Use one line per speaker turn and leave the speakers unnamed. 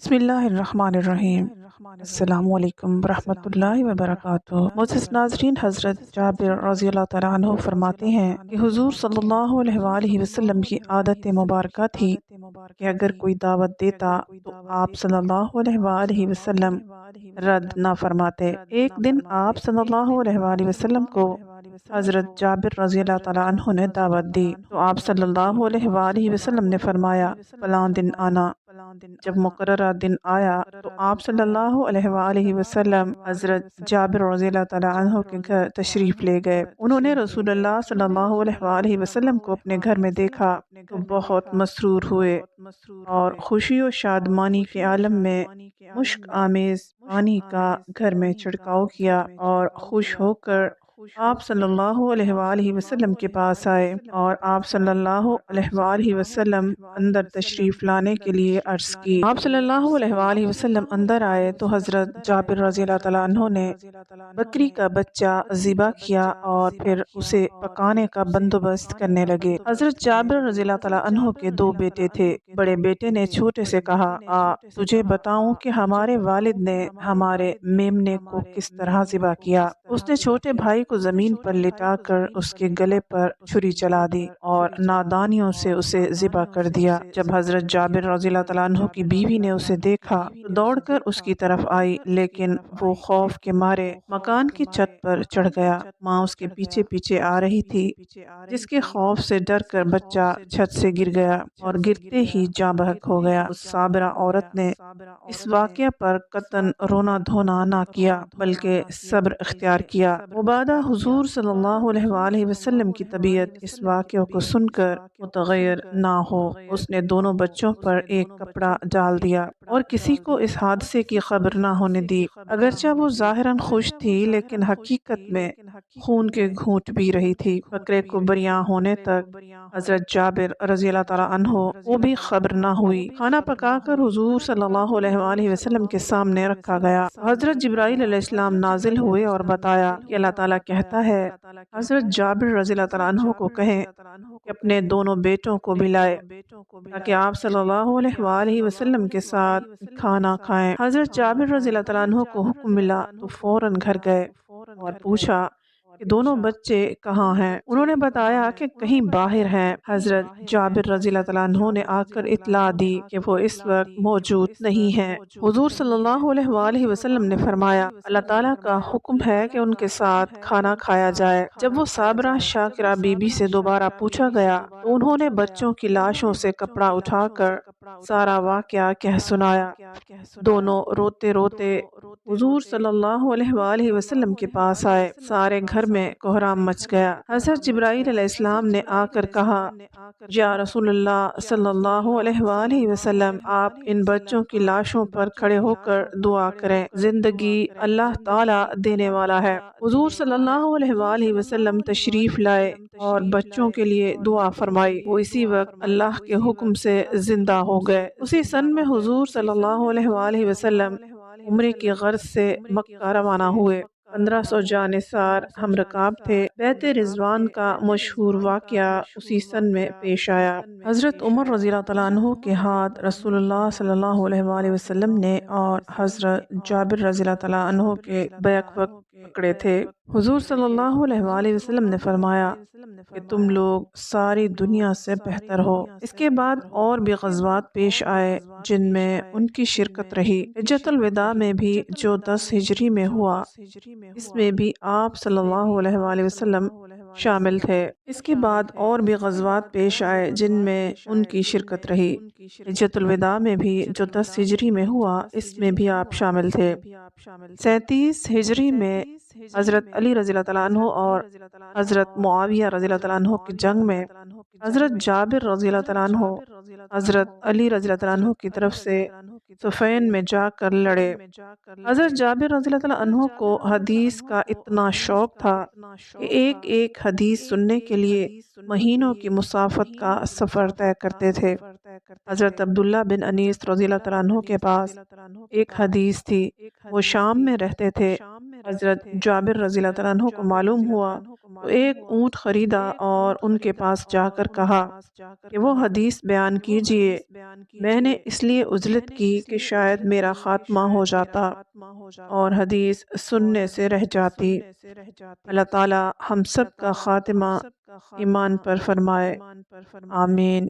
بسم اللہ الرحمن الرحیم۔ السلام علیکم ورحمۃ اللہ وبرکاتہ۔ معزز ناظرین، حضرت جابر رضی اللہ تعالیٰ عنہ فرماتے ہیں کہ حضور صلی اللہ علیہ وآلہ وسلم کی عادت مبارکہ تھی کہ اگر کوئی دعوت دیتا تو آپ صلی اللہ علیہ وآلہ وسلم رد نہ فرماتے۔ ایک دن آپ صلی اللہ علیہ وآلہ وسلم کو حضرت جابر رضی اللہ تعالیٰ عنہ نے دعوت دی تو آپ صلی اللہ علیہ وآلہ وسلم نے فرمایا فلاں دن آنا۔ جب مقررہ دن آیا تو آپ صلی اللہ علیہ وآلہ وسلم حضرت جابر رضی اللہ تعالیٰ عنہ کے گھر تشریف لے گئے۔ انہوں نے رسول اللہ صلی اللہ علیہ وآلہ وسلم کو اپنے گھر میں دیکھا تو بہت مسرور ہوئے اور خوشی و شادمانی کے عالم میں مشک آمیز پانی کا گھر میں چھڑکاؤ کیا اور خوش ہو کر آپ صلی اللہ علیہ وآلہ وسلم کے پاس آئے اور آپ صلی اللہ علیہ وآلہ وسلم اندر تشریف لانے کے لیے عرض کی۔ آپ صلی اللہ علیہ وآلہ وسلم اندر آئے تو حضرت جابر رضی اللہ تعالیٰ عنہ نے بکری کا بچہ ذبح کیا اور پھر اسے پکانے کا بندوبست کرنے لگے۔ حضرت جابر رضی اللہ تعالیٰ عنہ کے دو بیٹے تھے۔ بڑے بیٹے نے چھوٹے سے کہا، تجھے بتاؤں کہ ہمارے والد نے ہمارے میمنے کو کس طرح ذبح کیا۔ اس نے چھوٹے بھائی کو زمین پر لٹا کر اس کے گلے پر چھری چلا دی اور نادانیوں سے اسے ذبح کر دیا۔ جب حضرت جابر رضی اللہ تعالیٰ عنہ کی بیوی نے اسے دیکھا تو دوڑ کر اس کی طرف آئی، لیکن وہ خوف کے مارے مکان کی چھت پر چڑھ گیا۔ ماں اس کے پیچھے پیچھے آ رہی تھی، جس کے خوف سے ڈر کر بچہ چھت سے گر گیا اور گرتے ہی جاں بحق ہو گیا۔ اس صابرہ عورت نے اس واقعہ پر قطعاً رونا دھونا نہ کیا بلکہ صبر اختیار کیا۔ مبادہ حضور صلی اللہ علیہ وآلہ وسلم کی طبیعت اس واقعہ کو سن کر متغیر نہ ہو۔ اس نے دونوں بچوں پر ایک کپڑا ڈال دیا اور کسی کو اس حادثے کی خبر نہ ہونے دی۔ اگرچہ وہ ظاہراً خوش تھی لیکن حقیقت میں خون کے گھونٹ پی رہی تھی۔ بکرے کو بریاں ہونے تک حضرت جابر رضی اللہ تعالیٰ عنہ وہ بھی خبر نہ ہوئی۔ کھانا پکا کر حضور صلی اللہ علیہ وآلہ وسلم کے سامنے رکھا گیا۔ حضرت جبرائیل علیہ السلام نازل ہوئے اور بتایا کہ اللہ تعالیٰ کہتا ہے حضرت جابر رضی اللہ تعالیٰ عنہ کو کہیں کہ اپنے دونوں بیٹوں کو بھی لائے تاکہ آپ صلی اللہ علیہ وآلہ وسلم کے ساتھ کھانا کھائیں۔ حضرت جابر رضی اللہ تعالیٰ عنہ کو حکم ملا تو فوراً گھر گئے اور پوچھا کہ دونوں بچے کہاں ہیں۔ انہوں نے بتایا کہ کہیں باہر ہیں۔ حضرت جابر رضی اللہ تعالیٰ عنہ نے آ کر اطلاع دی کہ وہ اس وقت موجود نہیں ہیں۔ حضور صلی اللہ علیہ وآلہ وسلم نے فرمایا اللہ تعالیٰ کا حکم ہے کہ ان کے ساتھ کھانا کھایا جائے۔ جب وہ صابرہ شاکرہ بی بی سے دوبارہ پوچھا گیا تو انہوں نے بچوں کی لاشوں سے کپڑا اٹھا کر سارا واقعہ کہہ سنایا۔ دونوں روتے روتے حضور صلی اللہ علیہ وآلہ وسلم کے پاس آئے۔ سارے گھر میں کوہرام مچ گیا۔ حضرت جبرائیل علیہ السلام نے آ کر کہا، یا رسول اللہ صلی اللہ علیہ وآلہ وسلم، آپ ان بچوں کی لاشوں پر کھڑے ہو کر دعا کریں، زندگی اللہ تعالیٰ دینے والا ہے۔ حضور صلی اللہ علیہ وآلہ وسلم تشریف لائے اور بچوں کے لیے دعا فرمائی۔ وہ اسی وقت اللہ کے حکم سے زندہ ہو گئے۔ اسی سن میں حضور صلی اللہ علیہ وآلہ وسلم عمرے کی غرض سے مکہ روانہ ہوئے۔ 1500 جانثار ہم رکاب تھے۔ بیعت رضوان کا مشہور واقعہ اسی سن میں پیش آیا۔ حضرت عمر رضی اللہ تعالیٰ عنہ کے ہاتھ رسول اللہ صلی اللہ علیہ وآلہ وسلم نے اور حضرت جابر رضی اللہ تعالیٰ عنہ کے بیک وقت پکڑے تھے۔ حضور صلی اللہ علیہ وآلہ وسلم نے فرمایا کہ تم لوگ ساری دنیا سے بہتر ہو۔ اس کے بعد اور بھی غزوات پیش آئے جن میں ان کی شرکت رہی۔ حجۃ الوداع میں بھی جو 10 ہجری میں ہوا، اس میں بھی آپ صلی اللہ علیہ وآلہ وسلم شامل تھے۔ اس کے بعد اور بھی غزوات پیش آئے جن میں ان کی شرکت رہی۔ حجۃ الوداع میں بھی جو 10 ہجری میں ہوا، اس میں بھی آپ شامل تھے۔ 37 ہجری میں حضرت علی رضی اللہ تعالیٰ عنہ اور حضرت معاویہ رضی اللہ تعالیٰ عنہ کی جنگ میں حضرت جابر رضی اللہ تعالیٰ عنہ حضرت علی رضی اللہ تعالیٰ عنہ کی طرف سے صفین میں جا کر لڑے۔ حضرت جابر رضی اللہ تعالیٰ عنہ کو حدیث کا اتنا شوق تھا کہ ایک ایک حدیث سننے کے لیے مہینوں کی مسافت کا سفر طے کرتے تھے۔ حضرت عبداللہ بن انیس رضی اللہ تعالیٰ عنہ کے پاس ایک حدیث تھی، وہ شام میں رہتے تھے۔ حضرت جابر رضی اللہ تعالیٰ عنہ کو معلوم ہوا تو ایک اونٹ خریدا اور ان کے پاس جا کر کہا کہ وہ حدیث بیان کیجئے۔ میں نے اس لیے عجلت کی کہ شاید میرا خاتمہ ہو جاتا اور حدیث سننے سے رہ جاتی۔ اللہ تعالی ہم سب کا خاتمہ ایمان پر فرمائے، آمین۔